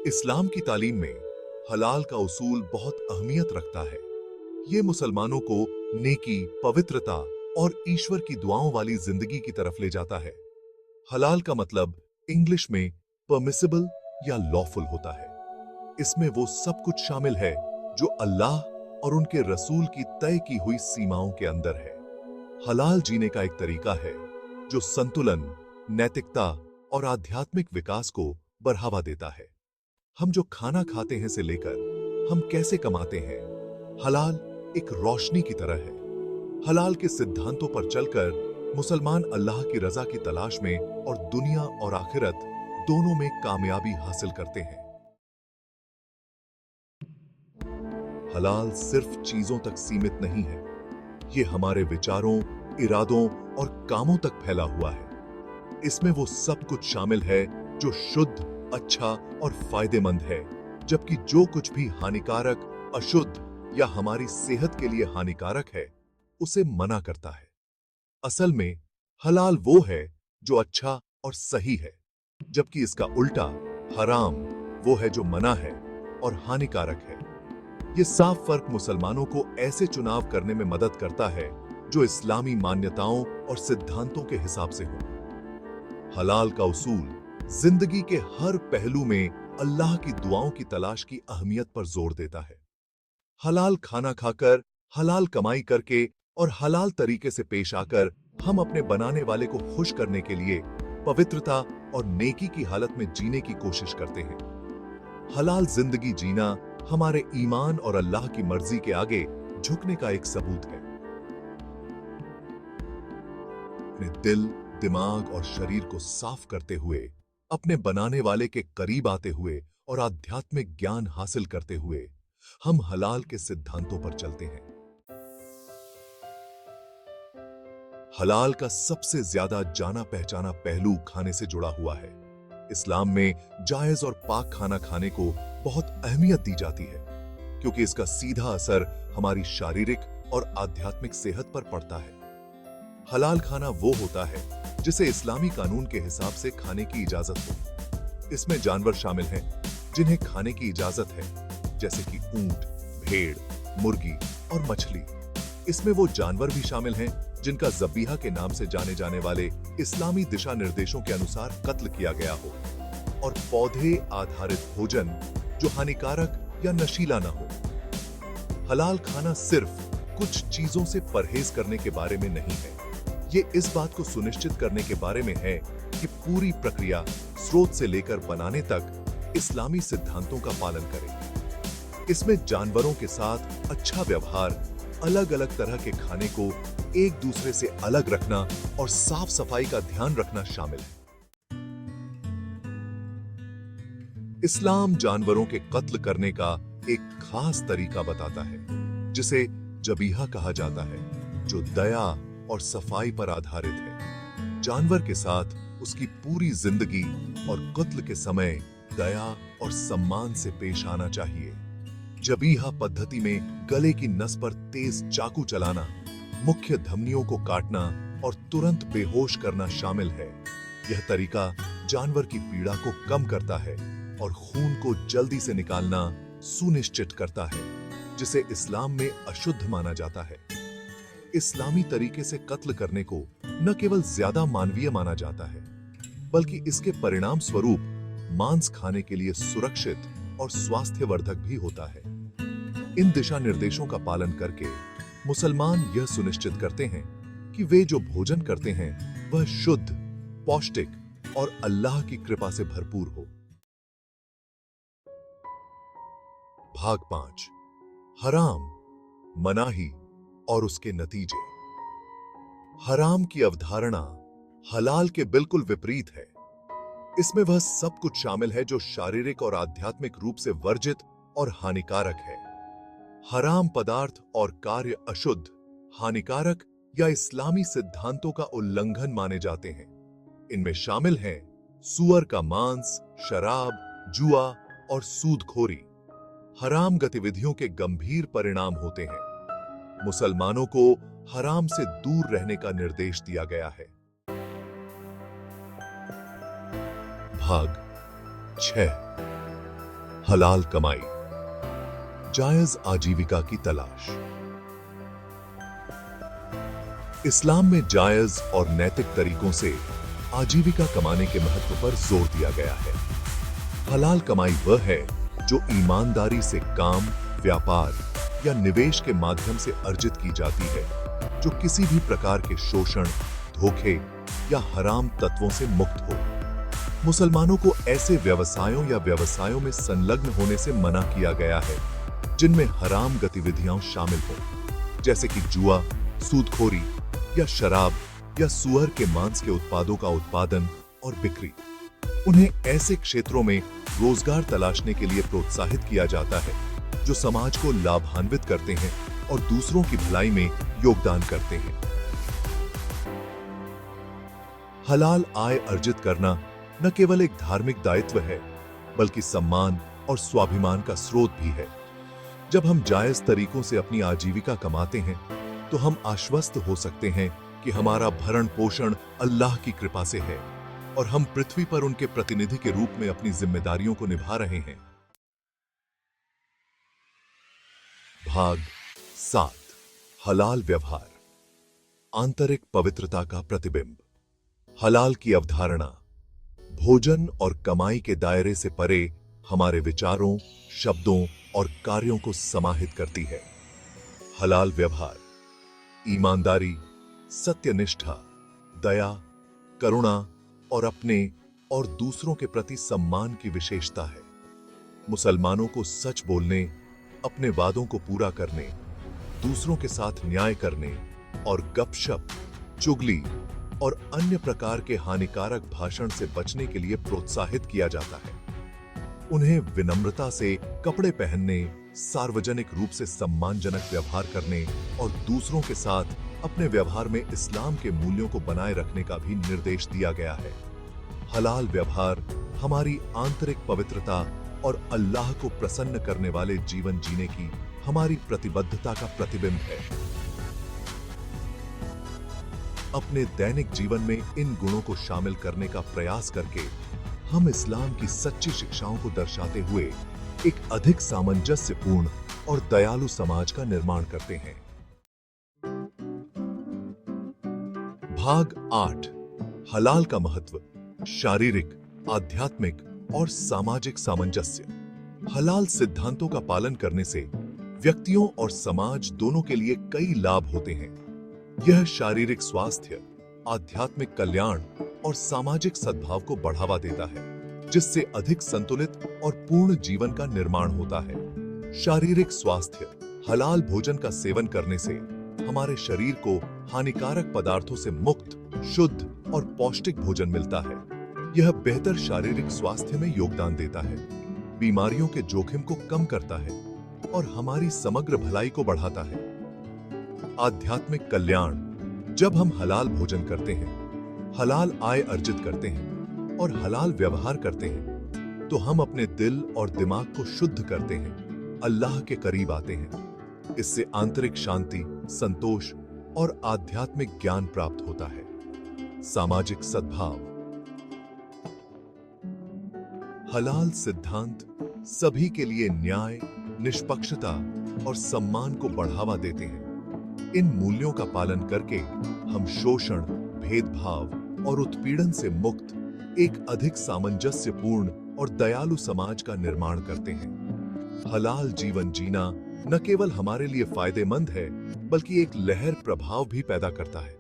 इस्लाम की तालीम में हलाल का उसूल बहुत अहमियत रखता है। ये मुसलमानों को नेकी, पवित्रता और ईश्वर की दुआओं वाली जिंदगी की तरफ ले जाता है। हलाल का मतलब इंग्लिश में परमिसिबल या लॉफुल होता है। इसमें वो सब कुछ शामिल है जो अल्लाह और उनके रसूल की तय की हुई सीमाओं के अंदर है। हलाल जीने का एक तरीका है जो संतुलन, नैतिकता और आध्यात्मिक विकास को बढ़ावा देता है। हम जो खाना खाते हैं से लेकर हम कैसे कमाते हैं, हलाल एक रोशनी की तरह है। हलाल के सिद्धांतों पर चलकर मुसलमान अल्लाह की रजा की तलाश में और दुनिया और आखिरत दोनों में कामयाबी हासिल करते हैं। हलाल सिर्फ चीजों तक सीमित नहीं है, ये हमारे विचारों, इरादों और कामों तक फैला हुआ है। इसमें वो सब कुछ शामिल है जो शुद्ध, अच्छा और फायदेमंद है, जबकि जो कुछ भी हानिकारक, अशुद्ध या हमारी सेहत के लिए हानिकारक है, उसे मना करता है। असल में हलाल वो है जो अच्छा और सही है, जबकि इसका उल्टा हराम वो है जो मना है और हानिकारक है। ये साफ फर्क मुसलमानों को ऐसे चुनाव करने में मदद करता है जो इस्लामी मान्यताओं और सिद्धांतों के हिसाब से हो। हलाल का उसूल जिंदगी के हर पहलू में अल्लाह की दुआओं की तलाश की अहमियत पर जोर देता है। हलाल खाना खाकर, हलाल कमाई करके और हलाल तरीके से पेश आकर हम अपने बनाने वाले को खुश करने के लिए पवित्रता और नेकी की हालत में जीने की कोशिश करते हैं। हलाल जिंदगी जीना हमारे ईमान और अल्लाह की मर्जी के आगे झुकने का एक सबूत है। अपने दिल, दिमाग और शरीर को साफ करते हुए, अपने बनाने वाले के करीब आते हुए और आध्यात्मिक ज्ञान हासिल करते हुए हम हलाल के सिद्धांतों पर चलते हैं। हलाल का सबसे ज्यादा जाना पहचाना पहलू खाने से जुड़ा हुआ है। इस्लाम में जायज और पाक खाना खाने को बहुत अहमियत दी जाती है, क्योंकि इसका सीधा असर हमारी शारीरिक और आध्यात्मिक सेहत पर पड़ता है। हलाल खाना वो होता है जिसे इस्लामी कानून के हिसाब से खाने की इजाजत हो। इसमें जानवर शामिल हैं जिन्हें खाने की इजाजत है, जैसे कि ऊंट, भेड़, मुर्गी और मछली। इसमें वो जानवर भी शामिल हैं जिनका ज़बीहा के नाम से जाने जाने वाले इस्लामी दिशा निर्देशों के अनुसार कत्ल किया गया हो, और पौधे आधारित भोजन जो हानिकारक या नशीला न हो। हलाल खाना सिर्फ कुछ चीजों से परहेज करने के बारे में नहीं है, ये इस बात को सुनिश्चित करने के बारे में है कि पूरी प्रक्रिया स्रोत से लेकर बनाने तक इस्लामी सिद्धांतों का पालन करें। इसमें जानवरों के साथ अच्छा व्यवहार, अलग अलग तरह के खाने को एक दूसरे से अलग रखना और साफ सफाई का ध्यान रखना शामिल है। इस्लाम जानवरों के कत्ल करने का एक खास तरीका बताता है, जिसे जबीहा कहा जाता है, जो दया और सफाई पर आधारित है। जानवर के साथ उसकी पूरी जिंदगी और कत्ल के समय दया और सम्मान से पेश आना चाहिए। जबीहा पद्धति में गले की नस पर तेज चाकू चलाना, मुख्य धमनियों को काटना और तुरंत बेहोश करना शामिल है। यह तरीका जानवर की पीड़ा को कम करता है और खून को जल्दी से निकालना सुनिश्चित करता है, जिसे इस्लाम में अशुद्ध माना जाता है। इस्लामी तरीके से कत्ल करने को न केवल ज्यादा मानवीय माना जाता है, बल्कि इसके परिणाम स्वरूप मांस खाने के लिए सुरक्षित और स्वास्थ्यवर्धक भी होता है। इन दिशा निर्देशों का पालन करके मुसलमान यह सुनिश्चित करते हैं कि वे जो भोजन करते हैं वह शुद्ध, पौष्टिक और अल्लाह की कृपा से भरपूर हो। भाग 5, हराम, मनाही और उसके नतीजे। हराम की अवधारणा हलाल के बिल्कुल विपरीत है। इसमें वह सब कुछ शामिल है जो शारीरिक और आध्यात्मिक रूप से वर्जित और हानिकारक है। हराम पदार्थ और कार्य अशुद्ध, हानिकारक या इस्लामी सिद्धांतों का उल्लंघन माने जाते हैं। इनमें शामिल हैं सूअर का मांस, शराब, जुआ और सूदखोरी। हराम गतिविधियों के गंभीर परिणाम होते हैं। मुसलमानों को हराम से दूर रहने का निर्देश दिया गया है। भाग 6, हलाल कमाई, जायज आजीविका की तलाश। इस्लाम में जायज और नैतिक तरीकों से आजीविका कमाने के महत्व पर जोर दिया गया है। हलाल कमाई वह है जो ईमानदारी से काम, व्यापार या निवेश के माध्यम से अर्जित की जाती है, जो किसी भी प्रकार के शोषण, धोखे या हराम तत्वों से मुक्त हो। मुसलमानों को ऐसे व्यवसायों या व्यवसायों में संलग्न होने से मना किया गया है जिनमें हराम गतिविधियां शामिल हों, जैसे कि जुआ, सूदखोरी या शराब या सुअर के मांस के उत्पादों का उत्पादन और बिक्री। उन्हें ऐसे क्षेत्रों में रोजगार तलाशने के लिए प्रोत्साहित किया जाता है जो समाज को लाभान्वित करते हैं और दूसरों की भलाई में योगदान करते हैं। हलाल आय अर्जित करना न केवल एक धार्मिक दायित्व है, बल्कि सम्मान और स्वाभिमान का स्रोत भी है। जब हम जायज तरीकों से अपनी आजीविका कमाते हैं, तो हम आश्वस्त हो सकते हैं कि हमारा भरण पोषण अल्लाह की कृपा से है और हम पृथ्वी पर उनके प्रतिनिधि के रूप में अपनी जिम्मेदारियों को निभा रहे हैं। भाग 7, हलाल व्यवहार, आंतरिक पवित्रता का प्रतिबिंब। हलाल की अवधारणा भोजन और कमाई के दायरे से परे हमारे विचारों, शब्दों और कार्यों को समाहित करती है। हलाल व्यवहार ईमानदारी, सत्यनिष्ठा, दया, करुणा और अपने और दूसरों के प्रति सम्मान की विशेषता है। मुसलमानों को सच बोलने, अपने वादों को पूरा करने, दूसरों के साथ न्याय करने और गपशप, चुगली और अन्य प्रकार के हानिकारक भाषण से बचने के लिए प्रोत्साहित किया जाता है। उन्हें विनम्रता से कपड़े पहनने, सार्वजनिक रूप से सम्मानजनक व्यवहार करने और दूसरों के साथ अपने व्यवहार में इस्लाम के मूल्यों को बनाए रखने का भी निर्देश दिया गया है। हलाल व्यवहार हमारी आंतरिक पवित्रता और अल्लाह को प्रसन्न करने वाले जीवन जीने की हमारी प्रतिबद्धता का प्रतिबिंब है। अपने दैनिक जीवन में इन गुणों को शामिल करने का प्रयास करके हम इस्लाम की सच्ची शिक्षाओं को दर्शाते हुए एक अधिक सामंजस्यपूर्ण और दयालु समाज का निर्माण करते हैं। भाग 8, हलाल का महत्व, शारीरिक, आध्यात्मिक और सामाजिक सामंजस्य। हलाल सिद्धांतों का पालन करने से व्यक्तियों और समाज दोनों के लिए कई लाभ होते हैं। यह शारीरिक स्वास्थ्य, आध्यात्मिक कल्याण और सामाजिक सद्भाव को बढ़ावा देता है, जिससे अधिक संतुलित और पूर्ण जीवन का निर्माण होता है। शारीरिक स्वास्थ्य, हलाल भोजन का सेवन करने से हमारे शरीर को हानिकारक पदार्थों से मुक्त, शुद्ध और पौष्टिक भोजन मिलता है। यह बेहतर शारीरिक स्वास्थ्य में योगदान देता है, बीमारियों के जोखिम को कम करता है और हमारी समग्र भलाई को बढ़ाता है। आध्यात्मिक कल्याण, जब हम हलाल भोजन करते हैं, हलाल आय अर्जित करते हैं और हलाल व्यवहार करते हैं, तो हम अपने दिल और दिमाग को शुद्ध करते हैं, अल्लाह के करीब आते हैं। इससे आंतरिक शांति, संतोष और आध्यात्मिक ज्ञान प्राप्त होता है। सामाजिक सद्भाव, हलाल सिद्धांत सभी के लिए न्याय, निष्पक्षता और सम्मान को बढ़ावा देते हैं। इन मूल्यों का पालन करके हम शोषण, भेदभाव और उत्पीड़न से मुक्त एक अधिक सामंजस्यपूर्ण और दयालु समाज का निर्माण करते हैं। हलाल जीवन जीना न केवल हमारे लिए फायदेमंद है, बल्कि एक लहर प्रभाव भी पैदा करता है,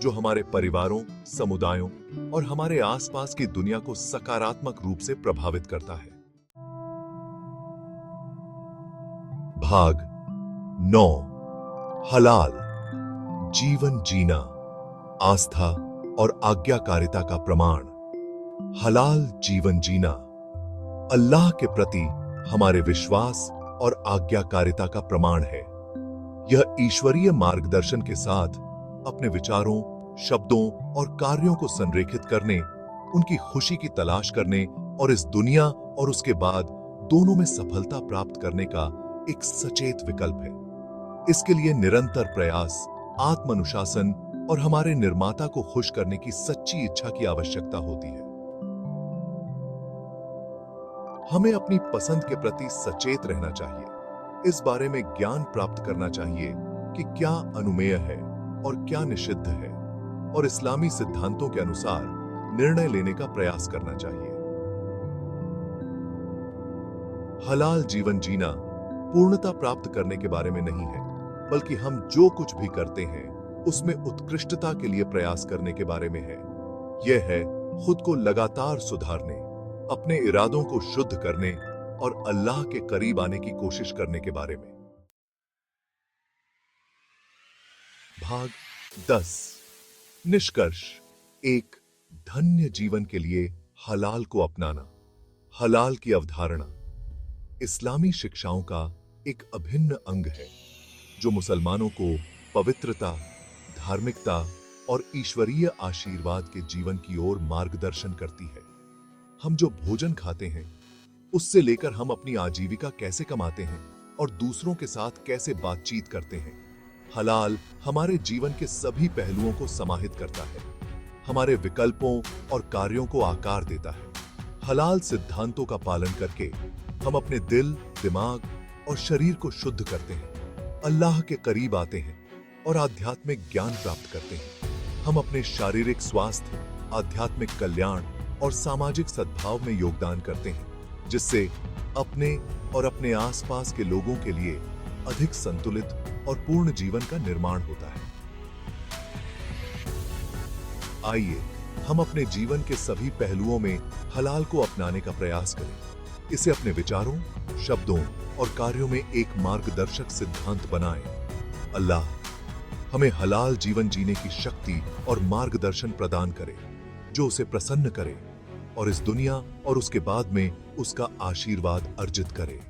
जो हमारे परिवारों, समुदायों और हमारे आसपास की दुनिया को सकारात्मक रूप से प्रभावित करता है। भाग 9, हलाल जीवन जीना, आस्था और आज्ञाकारिता का प्रमाण। हलाल जीवन जीना अल्लाह के प्रति हमारे विश्वास और आज्ञाकारिता का प्रमाण है। यह ईश्वरीय मार्गदर्शन के साथ अपने विचारों, शब्दों और कार्यों को संरेखित करने, उनकी खुशी की तलाश करने और इस दुनिया और उसके बाद दोनों में सफलता प्राप्त करने का एक सचेत विकल्प है। इसके लिए निरंतर प्रयास, आत्मानुशासन और हमारे निर्माता को खुश करने की सच्ची इच्छा की आवश्यकता होती है। हमें अपनी पसंद के प्रति सचेत रहना चाहिए। इस बारे में ज्ञान प्राप्त करना चाहिए कि क्या अनुमेय है और क्या निषिद्ध है, और इस्लामी सिद्धांतों के अनुसार निर्णय लेने का प्रयास करना चाहिए। हलाल जीवन जीना पूर्णता प्राप्त करने के बारे में नहीं है, बल्कि हम जो कुछ भी करते हैं उसमें उत्कृष्टता के लिए प्रयास करने के बारे में है। यह है खुद को लगातार सुधारने, अपने इरादों को शुद्ध करने और अल्लाह के करीब आने की कोशिश करने के बारे में। भाग 10। निष्कर्ष। एक, धन्य जीवन के लिए हलाल को अपनाना। हलाल की अवधारणा इस्लामी शिक्षाओं का एक अभिन्न अंग है, जो मुसलमानों को पवित्रता, धार्मिकता और ईश्वरीय आशीर्वाद के जीवन की ओर मार्गदर्शन करती है। हम जो भोजन खाते हैं, उससे लेकर हम अपनी आजीविका कैसे कमाते हैं और दूसरों के साथ कैसे बातचीत करते हैं, हलाल हमारे जीवन के सभी पहलुओं को समाहित करता है, हमारे विकल्पों और कार्यों को आकार देता है। हलाल सिद्धांतों का पालन करके हम अपने दिल, दिमाग और शरीर को शुद्ध करते हैं, अल्लाह के करीब आते हैं और आध्यात्मिक ज्ञान प्राप्त करते हैं। हम अपने शारीरिक स्वास्थ्य, आध्यात्मिक कल्याण और सामाजिक सद्भाव में योगदान करते हैं, जिससे अपने और अपने आसपास के लोगों के लिए अधिक संतुलित और पूर्ण जीवन का निर्माण होता है। आइए हम अपने जीवन के सभी पहलुओं में हलाल को अपनाने का प्रयास करें। इसे अपने विचारों, शब्दों और कार्यों में एक मार्गदर्शक सिद्धांत बनाएं। अल्लाह हमें हलाल जीवन जीने की शक्ति और मार्गदर्शन प्रदान करे, जो उसे प्रसन्न करे और इस दुनिया और उसके बाद में उसका आशीर्वाद अर्जित करे।